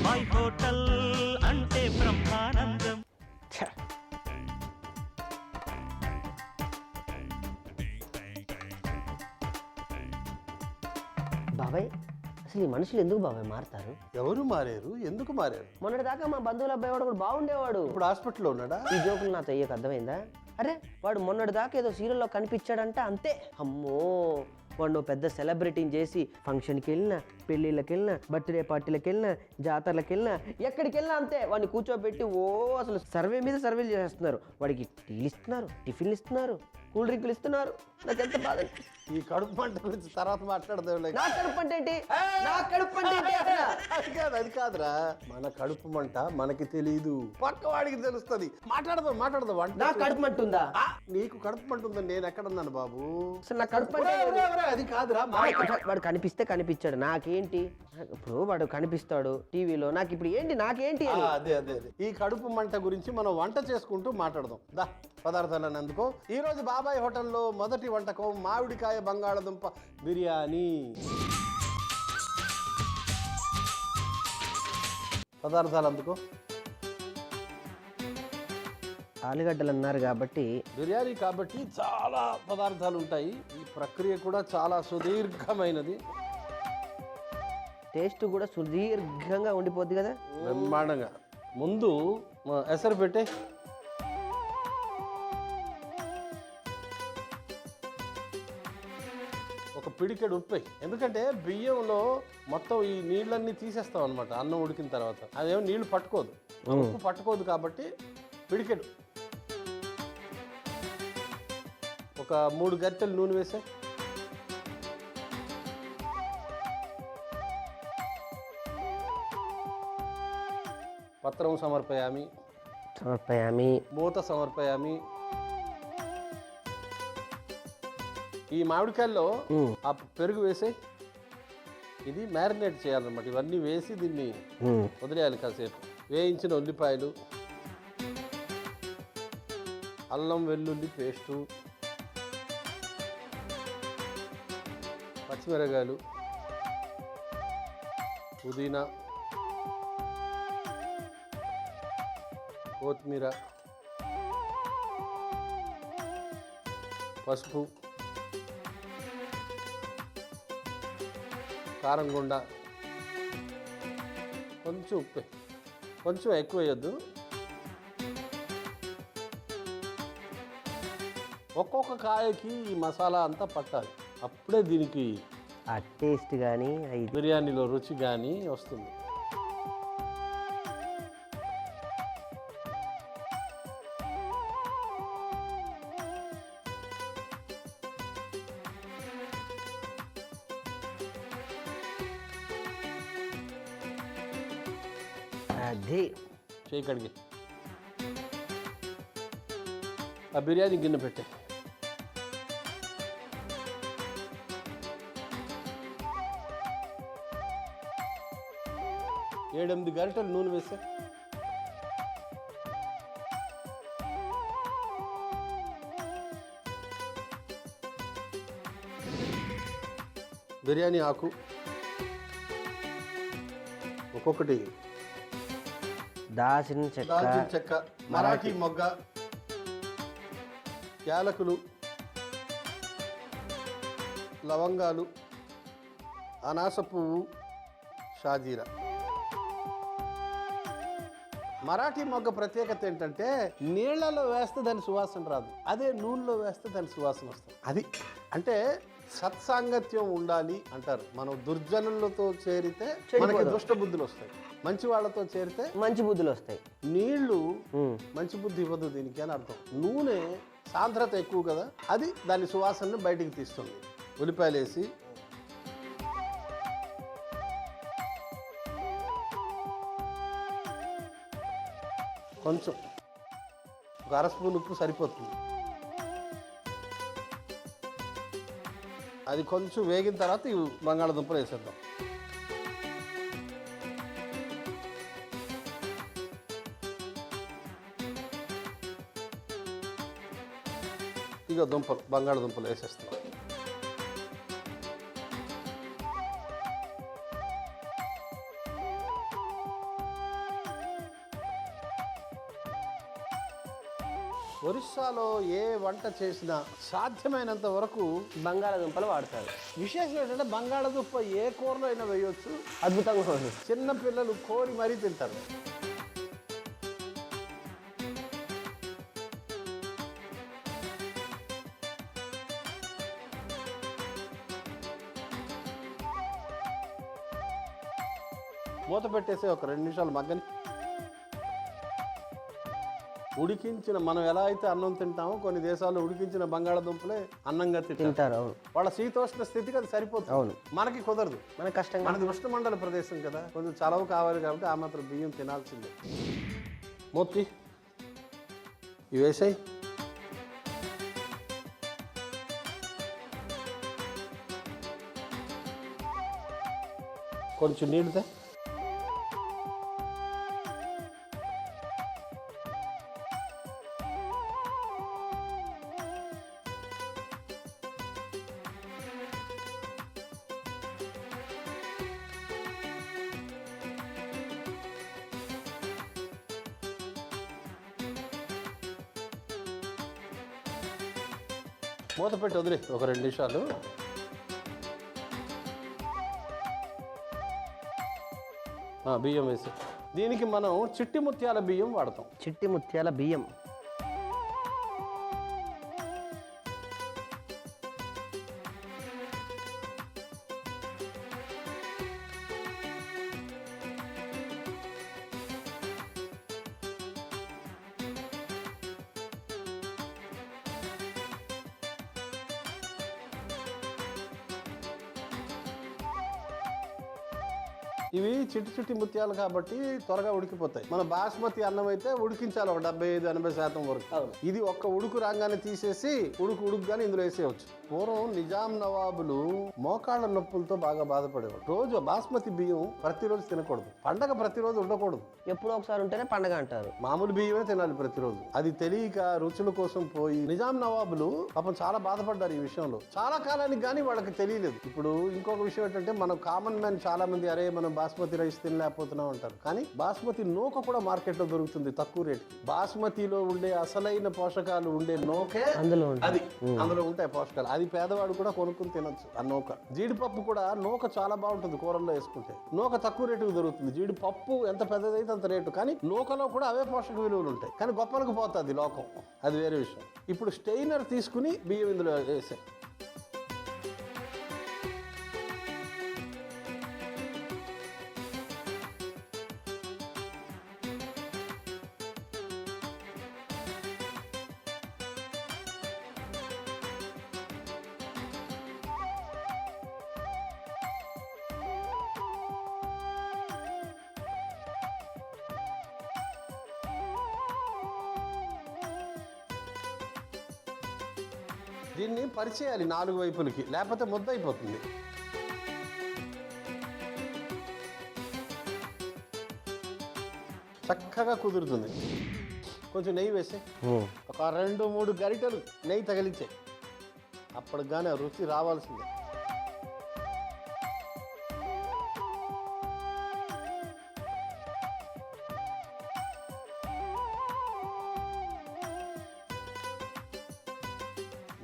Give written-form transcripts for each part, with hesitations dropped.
బాబాయ్ హోటల్ అంటే బ్రహ్మానందం. బాబాయ్ అసలు ఈ మనుషులు ఎందుకు బాబాయ్ మారుతారు? ఎవరు మారారు, ఎందుకు మారారు? మొన్నటి దాకా మా బంధువుల అబ్బాయి వాడు కూడా బాగుండేవాడు. ఇప్పుడు హాస్పిటల్లో ఉన్నాడా? ఈ జోకులు నాతో అయ్యాక అర్థమైందా? అరే వాడు మొన్నటి దాకా ఏదో సీరియల్లో కనిపించాడంటే అంతే. అమ్మో వాడు పెద్ద సెలబ్రిటీని చేసి ఫంక్షన్కి వెళ్ళినా, పెళ్ళిళ్ళకి వెళ్ళినా, బర్త్డే పార్టీలకు వెళ్ళినా, జాతరలకు వెళ్ళినా, ఎక్కడికి వెళ్ళినా అంతే. వాడిని కూర్చోబెట్టి అసలు సర్వే మీద సర్వేలు చేస్తున్నారు. వాడికి టీలు ఇస్తున్నారు, టిఫిన్లు ఇస్తున్నారు, కూల్ డ్రింకులు ఇస్తున్నారు. నాకు ఎంత బాధ. ఈ కడుపు మంట గురించి తర్వాత మాట్లాడదాం. నా కడుపు అంటే ఏంటి? నా కడుపు అంటే ఏంటి అసలు? అది కాదురా, మన కడుపు మంట మనకి తెలియదు, పక్కవాడికి తెలుస్తుంది. మాట్లాడదాం. నా కడుపు మంట ఉందా? నీకు కడుపు మంట ఉందని నేను ఎక్కడన్నాను బాబు? అసలు నా కడుపు అంటే అది కాదురా. వాడు కనిపిస్తే కనిపించాడు, నాకేంటి? ఇప్పుడు వాడు కనిపిస్తాడు టీవీలో, నాకు ఇప్పుడు ఏంటి? నాకేంటి? అదే ఈ కడుపు మంట గురించి మనం వంట చేసుకుంటూ మాట్లాడదాం. దా పదార్థాలను అందుకో. ఈ రోజు బాబాయ్ హోటల్లో మొదటి వంటకం మామిడికాయ బంగాళదుంప బిర్యానీ. పదార్థాలు అందుకో. ఆలుగడ్డలు అన్నారు కాబట్టి బిర్యానీ కాబట్టి చాలా పదార్థాలు ఉంటాయి. ఈ ప్రక్రియ కూడా చాలా సుదీర్ఘమైనది. టేస్ట్ కూడా సుదీర్ఘంగా ఉండిపోద్ది కదా. బ్రహ్మాండంగా. ముందు ఎసరు పెట్టే. ఒక పిడికెడు ఉప్పు. ఎందుకంటే బియ్యంలో మొత్తం ఈ నీళ్ళన్నీ తీసేస్తాం అనమాట అన్నం ఉడికిన తర్వాత. అదేమో నీళ్లు పట్టుకోదు, ఉప్పు పట్టుకోదు కాబట్టి పిడికెడు. ఒక 3 గరిటెలు నూనె వేసే. పత్రం సమర్పయామి. మూత సమర్పయామి. ఈ మామిడికాయల్లో ఆ పెరుగు వేసే. ఇది మ్యారినేట్ చేయాలన్నమాట. ఇవన్నీ వేసి దీన్ని వదిలేయాలి కాసేపు. వేయించిన ఉల్లిపాయలు, అల్లం వెల్లుల్లి పేస్టు, పచ్చిమిరకాయలు, పుదీనా, కొత్తిమీర, పసుపు, కారం గుండ, కొంచెం ఉప్పు. కొంచెం ఎక్కువ వేయొద్దు. ఒక్కొక్క కాయకి ఈ మసాలా అంతా పట్టాలి. అప్పుడే దీనికి ఆ టేస్ట్ కానీ బిర్యానీలో రుచి కానీ వస్తుంది. అది చేయి కడిగి ఆ బిర్యానీ గిన్నె పెట్టే. ఏడెనిమిది గరిటెలు నూనె వేసే. బిర్యానీ ఆకు ఒక్కొక్కటి. దాల్చిన చెక్క, మరాఠీ మొగ్గ, యాలకులు, లవంగాలు, అనాస పువ్వు, షాజీరా. మరాఠీ మొగ్గ ప్రత్యేకత ఏంటంటే నీళ్లలో వేస్తే దాని సువాసన రాదు, అదే నూనెలో వేస్తే దాని సువాసన వస్తుంది. అది అంటే సత్సాంగత్యం ఉండాలి అంటారు. మనం దుర్జనులతో చేరితే మనకి దుష్ట బుద్ధులు వస్తాయి, మంచి వాళ్ళతో చేరితే మంచి బుద్ధులు వస్తాయి. నీళ్లు మంచి బుద్ధి ఇవ్వదు దీనికి అని అర్థం. నూనె సాంద్రత ఎక్కువ కదా, అది దాని సువాసనను బయటికి తీస్తుంది. ఉల్లిపాయలు వేసి కొంచెం ఒక 1/2 స్పూన్ ఉప్పు సరిపోతుంది. అది కొంచెం వేగిన తర్వాత ఇవి బంగాళదుంపలు వేసేద్దాం. ఇక బంగాళదుంపలు వేసేస్తున్నాం. ఒరిస్సాలో ఏ వంట చేసినా సాధ్యమైనంత వరకు బంగాళాదుంపలు వాడతారు. విశేషం ఏంటంటే బంగాళదుంప ఏ కూరలో అయినా వేయొచ్చు. అద్భుతంగా ఉంటుంది. చిన్న పిల్లలు కోరి మరీ తింటారు. మూత పెట్టేసి ఒక 2 నిమిషాలు మగ్గని. ఉడికించిన మనం ఎలా అయితే అన్నం తింటామో కొన్ని దేశాల్లో ఉడికించిన బంగాళాదుంపలే అన్నంగా తింటారు. అవును, వాళ్ళ శీతోష్ణ స్థితికి అది సరిపోతుంది. అవును, మనకి కుదరదు, మనకి కష్టంగా. మనది ఉష్ణమండల ప్రదేశం కదా, కొంచెం చలవ కావాలి కాబట్టి ఆ మాత్రం బియ్యం తినాల్సిందే. మూతి ఇవి వేసాయి. కొంచెం నీళ్ళుతే. మూత పెట్టి వదిలే ఒక 2 నిమిషాలు. బియ్యం వేసి దీనికి మనం చిట్టి ముత్యాల బియ్యం వాడతాం. చిట్టి ముత్యాల బియ్యం. ఇవి చిట్టి చిట్టి ముత్యాలు కాబట్టి త్వరగా ఉడికిపోతాయి. మన బాస్మతి అన్నం అయితే ఉడికించాలి ఒక 75-80% వరకు. ఇది ఒక్క ఉడుకు రాగానే తీసేసి ఉడుకుగానే ఇందులో వేసేయచ్చు. పూర్వం నిజాం నవాబులు మోకాళ్ళ నొప్పులతో బాగా బాధపడేవాడు. రోజు బాస్మతి బియ్యం ప్రతిరోజు తినకూడదు. పండగ ప్రతిరోజు ఉండకూడదు. ఎప్పుడో ఒకసారి ఉంటేనే పండగ అంటారు. మామూలు బియ్యమే తినాలి ప్రతిరోజు. అది తెలియక రుచుల కోసం పోయి నిజాం నవాబులు పాపం చాలా బాధపడ్డారు ఈ విషయంలో. చాలా కాలానికి కానీ వాళ్ళకి తెలియలేదు. ఇప్పుడు ఇంకొక విషయం ఏంటంటే మనం కామన్ మ్యాన్ చాలా మంది అరే మనం బాస్మతి రైస్ తినలేకపోతున్నాం అంటారు. కానీ బాస్మతి నూక కూడా మార్కెట్లో దొరుకుతుంది తక్కువ రేట్. బాస్మతిలో ఉండే అసలైన పోషకాలు ఉండే నూకే అందులో ఉంటాయి పోషకాలు. అది పేదవాడు కూడా కొనుక్కుని తినొచ్చు ఆ నూక. జీడిపప్పు కూడా నూక చాలా బాగుంటుంది కూరల్లో వేసుకుంటే. నూక తక్కువ రేటుకు దొరుకుతుంది. జీడిపప్పు ఎంత పెద్దదైతే అంత రేటు. కానీ నూకలో కూడా అవే పోషక విలువలు ఉంటాయి. కానీ గొప్పలకు పోతుంది లోకం, అది వేరే విషయం. ఇప్పుడు స్టెయినర్ తీసుకుని బియ్యం ఇందులో వేసాయి. దీన్ని పరిచేయాలి 4 వైపులకి, లేకపోతే ముద్ద అయిపోతుంది. చక్కగా కుదురుతుంది. కొంచెం నెయ్యి వేసి ఒక 2-3 గరిటెలు నెయ్యి తగిలించే. అప్పటికి కానీ ఆ రుచి రావాల్సిందే.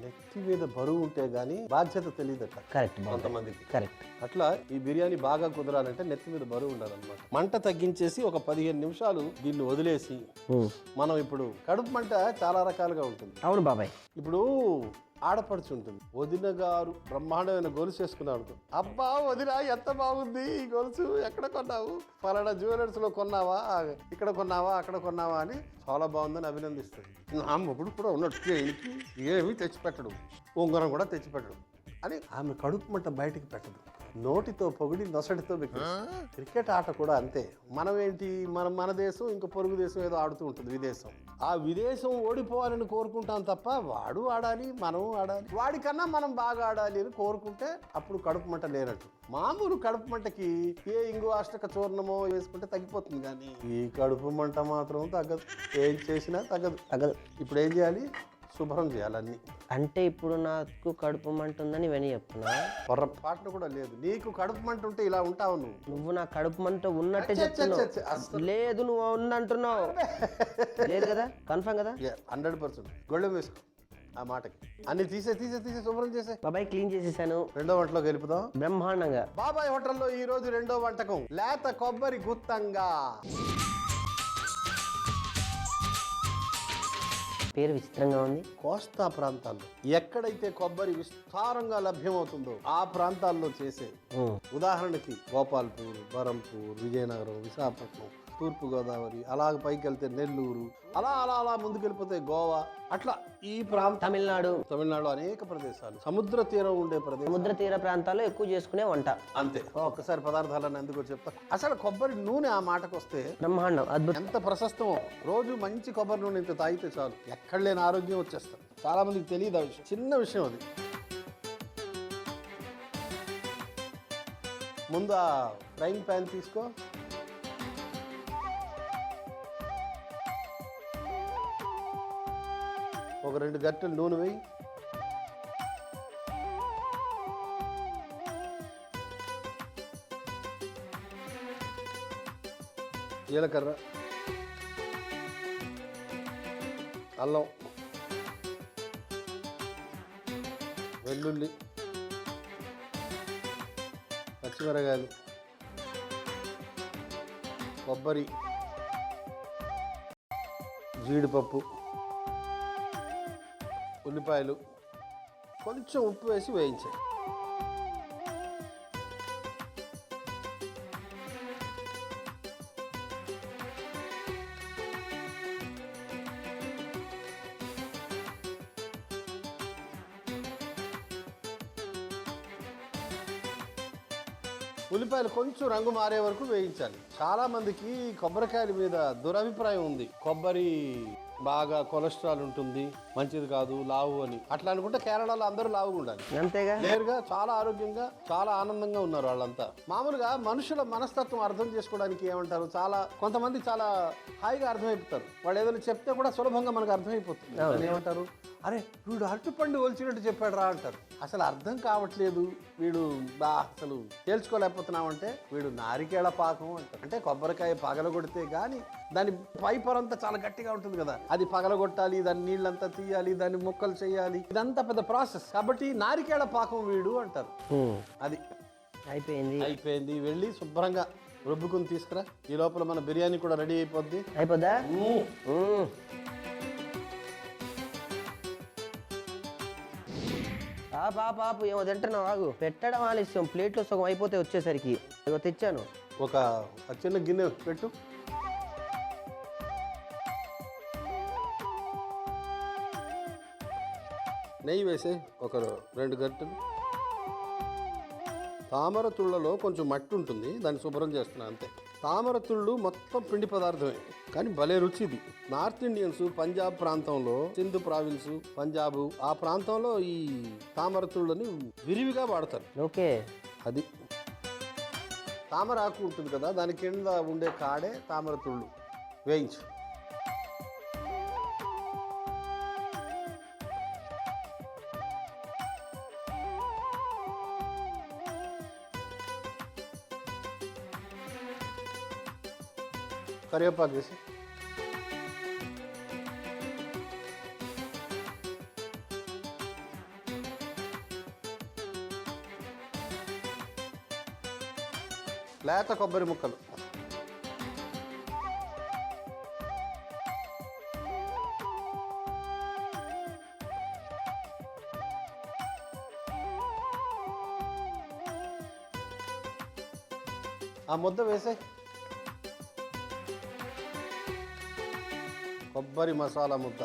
నెత్తి మీద బరువు ఉంటే గానీ బాధ్యత తెలియదట కరెక్ట్ కొంతమందికి. కరెక్ట్. అట్లా ఈ బిర్యానీ బాగా కుదరాలంటే నెత్తి మీద బరువు ఉండాలన్నమాట. మంట తగ్గించేసి ఒక 15 నిమిషాలు దీన్ని వదిలేసి మనం ఇప్పుడు కడుపు మంట చాలా రకాలుగా ఉంటుంది. అవును బాబాయ్. ఇప్పుడు ఆడపడుచు ఉంటుంది. వదిన గారు బ్రహ్మాండమైన గొలుసు వేసుకున్నాడు. అబ్బా వదిన ఎంత బాగుంది ఈ గొలుసు, ఎక్కడ కొన్నావు? పలానా జ్యువెలర్స్ లో కొన్నావా, ఇక్కడ కొన్నావా, అక్కడ కొన్నావా అని చాలా బాగుందని అభినందిస్తుంది. నా మొగుడు కూడా ఉన్నట్టు ఈయనకి ఏమీ తెచ్చిపెట్టడు, ఉంగరం కూడా తెచ్చిపెట్టడు అని ఆమె కడుపు మంట బయటికి పెట్టదు. నోటితో పొగిడి నొసటితో క్రికెట్ ఆట కూడా అంతే. మనం ఏంటి, మన దేశం ఇంకో పొరుగు దేశం ఏదో ఆడుతూ ఉంటుంది విదేశం. ఆ విదేశం ఓడిపోవాలని కోరుకుంటాం తప్ప వాడు ఆడాలి మనం ఆడాలి, వాడికన్నా మనం బాగా ఆడాలి అని కోరుకుంటే అప్పుడు కడుపు మంట లేనట్టు. మామూలు కడుపు మంటకి ఏ ఇంగు అష్టక చూర్ణమో వేసుకుంటే తగ్గిపోతుంది, కానీ ఈ కడుపు మంట మాత్రం తగ్గదు. ఏం చేసినా తగ్గదు. ఇప్పుడు ఏం చేయాలి? శుభ్రం చేయాలన్నీ. అంటే ఇప్పుడు నాకు కడుపు మంట ఉందని ఇవన్నీ చెప్తున్నా? పొరపాటును కూడా లేదు. నీకు కడుపు మంట ఉంటే ఇలా ఉంటావు నువ్వు. నువ్వు నా కడుపు మంట ఉన్నట్టే చెప్తున్నావు. లేదు నువ్వు ఉందంటున్నావు. లేదు కదా? కన్ఫర్మ్ కదా? 100%. గొళ్ళెం వేసుకో ఆ మాటకి. అన్ని తీసే శుభ్రం చేసే. బాబాయ్ క్లీన్ చేసేసాను. రెండో వంటలోకి వెళ్ళిపోదాం బ్రహ్మాండంగా. బాబాయ్ హోటల్లో ఈ రోజు రెండో వంటకం లేత కొబ్బరి గుత్తంగా. పేరు విచిత్రంగా ఉంది. కోస్తా ప్రాంతాల్లో ఎక్కడైతే కొబ్బరి విస్తారంగా లభ్యమవుతుందో ఆ ప్రాంతాల్లో చేసే, ఉదాహరణకి గోపాల్పూర్, బరంపూర్, విజయనగరం, విశాఖపట్నం, తూర్పుగోదావరి, అలాగ పైకి వెళ్తే నెల్లూరు, అలా అలా అలా ముందుకెళ్ళిపోతే గోవా, అట్లా ఈ ప్రాంతం తమిళనాడు అనేక ప్రదేశాలు సముద్ర తీరం ఉండే ప్రదేశం. సముద్ర తీర ప్రాంతాల్లో ఎక్కువ చేసుకునే వంట. అంతే. ఒక్కసారి పదార్థాలను ఎందుకు చెప్తా. అసలు కొబ్బరి నూనె ఆ మాటకు వస్తే బ్రహ్మాండం, అద్భుతం. ఎంత ప్రశస్తమో. రోజు మంచి కొబ్బరి నూనె ఇంత తాగితే చాలు, ఎక్కడ లేని ఆరోగ్యం వచ్చేస్తుంది. చాలా మందికి తెలియదు ఆ విషయం. చిన్న విషయం అది. ముందు ఆ ఫ్రైయింగ్ ప్యాన్ తీసుకో. ఒక 2 గంటలు నూనె వేయి. జీలకర్ర, అల్లం, వెల్లుల్లి, పచ్చిమిరకాయలు, కొబ్బరి, జీడిపప్పు, ఉల్లిపాయలు, కొంచెం ఉప్పు వేసి వేయించాయి. ఉల్లిపాయలు కొంచెం రంగు మారే వరకు వేయించాలి. చాలా మందికి కొబ్బరికాయల మీద దురభిప్రాయం ఉంది. కొబ్బరి బాగా కొలెస్ట్రాల్ ఉంటుంది, మంచిది కాదు, లావు అని. అట్లా అనుకుంటే కేరళలో అందరూ లావుగా ఉండాలి. అంతేగా? నేరుగా చాలా ఆరోగ్యంగా చాలా ఆనందంగా ఉన్నారు వాళ్ళంతా. మామూలుగా మనుషుల మనస్తత్వం అర్థం చేసుకోవడానికి ఏమంటారు, కొంతమంది చాలా హాయిగా అర్థమైపోతారు. వాళ్ళు ఏదైనా చెప్తే కూడా సులభంగా మనకు అర్థమైపోతుంది. ఏమంటారు, అరే వీడు అరటిపండు ఒలిచినట్టు చెప్పాడు రా అంటారు. అసలు అర్థం కావట్లేదు, వీడు అసలు తేల్చుకోలేకపోతున్నామంటే వీడు నారికేళ పాకం అంటారు. అంటే కొబ్బరికాయ పగలగొడితే కానీ దాని పై పొరంతా చాలా గట్టిగా ఉంటుంది కదా, అది పగలగొట్టాలి, దాని నీళ్ళంతా తీయాలి, దాన్ని ముక్కలు చేయాలి, ఇదంతా పెద్ద ప్రాసెస్. కాబట్టి నారికేళ పాకం వీడు అంటారు. అది అయిపోయింది. వెళ్ళి శుభ్రంగా రుబ్బుకుని తీసుకురా. ఈ లోపల మన బిర్యానీ కూడా రెడీ అయిపోద్దా. పాపు ఏమో తింటున్నావు, ఆగు. పెట్టడం ఆలస్యం, ప్లేట్లో సగం అయిపోతే వచ్చేసరికి. ఇగో తెచ్చాను. ఒక చిన్న గిన్నె పెట్టు. నెయ్యి వేసే ఒక 2 గంటలు. తామర తుళ్ళలో కొంచెం మట్టి ఉంటుంది, దాన్ని శుభ్రం చేస్తున్నా అంతే. తామర తుళ్ళు మొత్తం పిండి పదార్థమే, కానీ భలే రుచి ఇది. నార్త్ ఇండియన్స్ పంజాబ్ ప్రాంతంలో, సింధు ప్రావిన్స్, పంజాబ్ ఆ ప్రాంతంలో ఈ తామర తుళ్ళని విరివిగా వాడతారు. ఓకే. అది తామర ఆకు ఉంటుంది కదా, దాని కింద ఉండే కాడే తామర తుళ్ళు. వేయించు. కరివేపాకు వేసి లేత కొబ్బరి ముక్కలు, ఆ ముద్ద వేసే. కొబ్బరి మసాలా ముద్ద,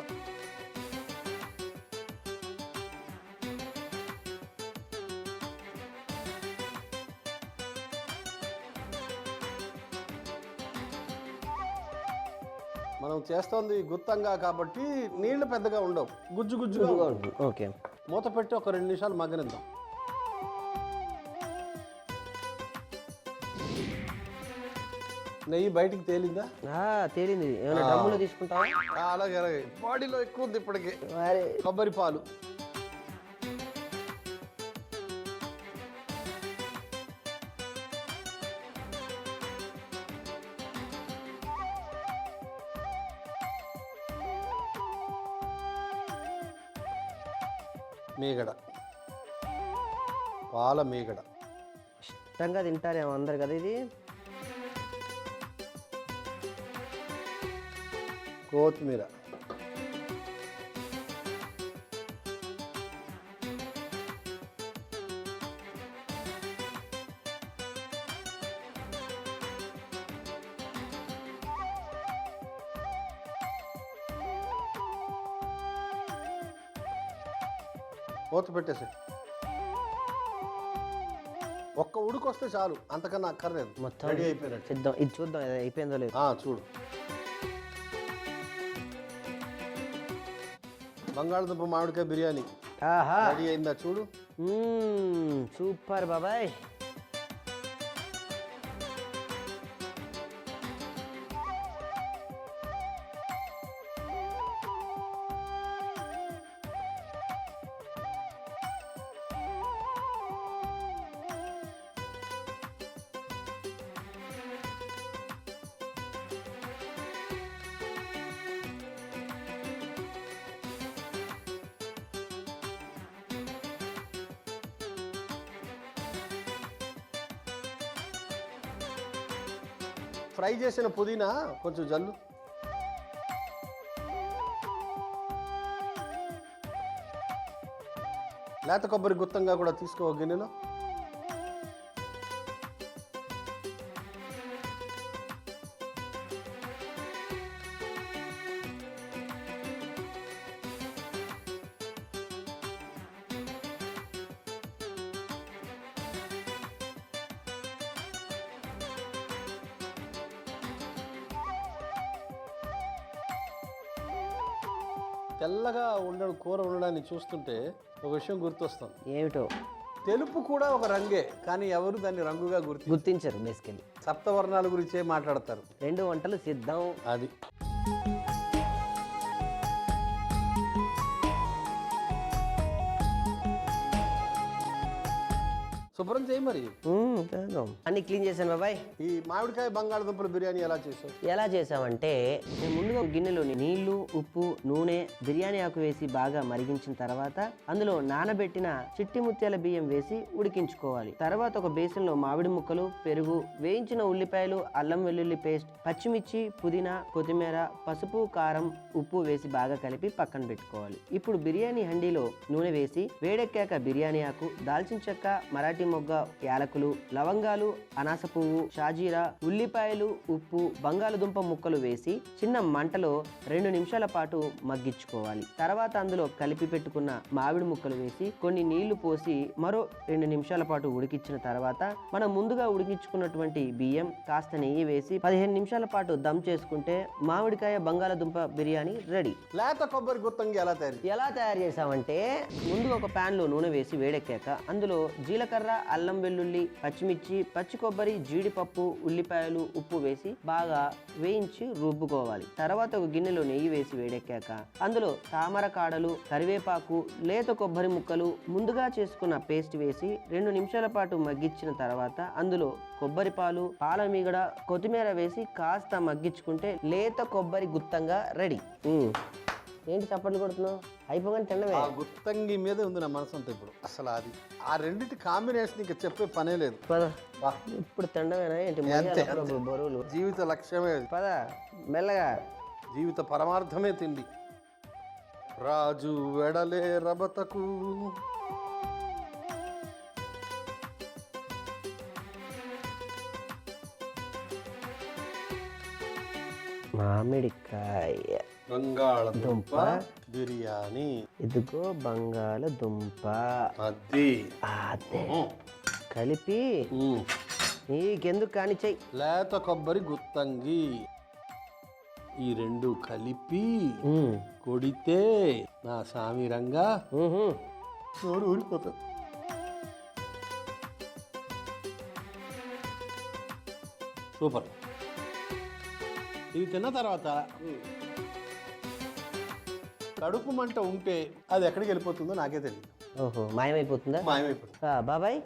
మనం చేస్తోంది గుత్తంగా కాబట్టి నీళ్లు పెద్దగా ఉండవు, గుజ్జుగా ఉంటుంది. ఓకే. మూత పెట్టి ఒక 2 నిమిషాలు మగ్గనిద్దాం. నెయ్యి బయటికి తేలిందా? తేలింది. ఏమైనా డ్రమ్ములో తీసుకుంటావా? అలాగే అలాగే. బాడీలో ఎక్కువ ఉంది ఇప్పటికే. మరి కొబ్బరి పాలు, మీగడ, పాల మీగడ. ఇష్టంగా తింటారేమో అందరు కదా ఇది. కొత్తిమీర, మూత పెట్టేసి ఒక్క ఉడుకు వస్తే చాలు, అంతకన్నా అక్కర్లేదు. మొత్తం రెడీ అయిపోయినట్టు. సిద్ధం. ఇది చూద్దాం ఇది అయిపోయిందో లేదు. చూడు, బంగాళదుంప మామిడికాయ బిర్యానీ ఆహా, రెడీ అయిందా చూడు. సూపర్ బాబాయ్. ఫ్రై చేసిన పుదీనా కొంచెం జల్లు. లేత కొబ్బరి గుత్తంగా కూడా తీసుకో గిన్నెలో. తెల్లగా కూర ఉండడాన్ని చూస్తుంటే ఒక విషయం గుర్తొస్తుంది. ఏమిటో? తెలుపు కూడా ఒక రంగే, కానీ ఎవరు దాన్ని రంగుగా గుర్తించరు. బేసికలీ సప్తవర్ణాల గురించే మాట్లాడతారు. 2 వంటలు సిద్ధం. అది శుభ్రం చేయి మరి. అన్ని క్లీన్ చేశాను బాబాయ్. ఈ మామిడికాయ బంగాళదుంపల బిర్యానీ ఎలా చేసావు? ఎలా చేసామంటే, నేను ముందుగా గిన్నెలోని నీళ్లు, ఉప్పు, నూనె, బిర్యానీ ఆకు వేసి బాగా మరిగించిన తర్వాత అందులో నానబెట్టిన చిట్టి ముత్యాల బియ్యం వేసి ఉడికించుకోవాలి. తర్వాత ఒక బేసిన్లో మామిడి ముక్కలు, పెరుగు, వేయించిన ఉల్లిపాయలు, అల్లం వెల్లుల్లి పేస్ట్, పచ్చిమిర్చి, పుదీనా, కొత్తిమీర, పసుపు, కారం, ఉప్పు వేసి బాగా కలిపి పక్కన పెట్టుకోవాలి. ఇప్పుడు బిర్యానీ హండీలో నూనె వేసి వేడెక్కాక బిర్యానీ ఆకు, దాల్చిన చెక్క, మరాఠీ మొగ్గ, యాలకులు, లవంగాలు, అనాస పువ్వు, షాజీరా, ఉల్లిపాయలు, ఉప్పు, బంగాళదుంప ముక్కలు వేసి చిన్న మంటలో 2 నిమిషాల పాటు మగ్గించుకోవాలి. తర్వాత అందులో కలిపి పెట్టుకున్న మామిడి ముక్కలు వేసి కొన్ని నీళ్లు పోసి మరో 2 నిమిషాల పాటు ఉడికించిన తర్వాత మనం ముందుగా ఉడికించుకున్నటువంటి బియ్యం, కాస్త నెయ్యి వేసి 15 నిమిషాల పాటు దమ్ చేసుకుంటే మామిడికాయ బంగాళదుంప బిర్యానీ రెడీ. లేత కొబ్బరి గుత్తంగి ఎలా తయారు చేసామంటే, ముందుగా ఒక ప్యాన్ లో నూనె వేసి వేడెక్కాక అందులో జీలకర్ర, అల్లం వెల్లుల్లి, పచ్చిమిర్చి, పచ్చి కొబ్బరి, జీడిపప్పు, ఉల్లిపాయలు, ఉప్పు వేసి బాగా వేయించి రుబ్బుకోవాలి. తర్వాత ఒక గిన్నెలో నెయ్యి వేసి వేడెక్కాక అందులో తామర కాడలు, కరివేపాకు, లేత కొబ్బరి ముక్కలు, ముందుగా చేసుకున్న పేస్ట్ వేసి 2 నిమిషాల పాటు మగ్గించిన తర్వాత అందులో కొబ్బరి పాలు, పాల మీగడ, కొత్తిమీర వేసి కాస్త మగ్గించుకుంటే లేత కొబ్బరి గుత్తంగా రెడీ. ఏంటి చప్పట్లు కొడుతున్నావు? అయిపోగానే తినవే. ఆ గుత్తంగి మీద ఉంది నా మనసు అంతా ఇప్పుడు. అసలు అది ఆ రెండింటి కాంబినేషన్ ఇంకా చెప్పే పనే లేదు. పద ఇప్పుడు తినడమేనా ఏంటి? బరువులు జీవిత లక్ష్యమే. పద మెల్లగా. జీవిత పరమార్థమే తిండి. రాజు వెడలే రబతకు. మామిడికాయ బంగాళదుంప బిర్యానీ. ఇదిగో బంగాళదుంప. అది అదే కలిపి నీకెందుకు కాని చెయ్యి. లేత కొబ్బరి గుత్తంగి ఈ 2 కలిపి కొడితే నా సామిరంగా నోరు ఊరిపోతుంది. సూపర్. ఇది తిన్న తర్వాత కడుపు మంట ఉంటే అది ఎక్కడికి వెళ్ళిపోతుందో నాకే తెలియదు. ఓహో, మాయమైపోతుందా? మాయమైపోతుంది. బాబాయ్,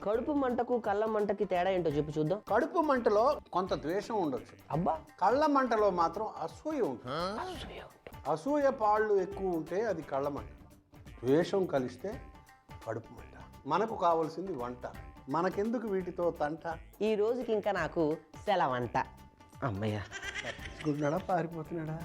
కడుపు మంటకు కళ్ళ మంటకి తేడా ఏంటో చెప్పు చూద్దాం. కడుపు మంటలో కొంత ద్వేషం ఉండొచ్చు, అబ్బా, కళ్ళ మంటలో మాత్రం అసూయ ఉంటుంది. అసూయ పాళ్ళు ఎక్కువ ఉంటే అది కళ్ళ మంట, ద్వేషం కలిస్తే కడుపు మంట. మనకు కావాల్సింది వంట, మనకెందుకు వీటితో తంట? ఈ రోజుకి ఇంకా నాకు సెలవంట. అమ్మయ్య. గుడ్నాడా పారిపోతున్నాడా?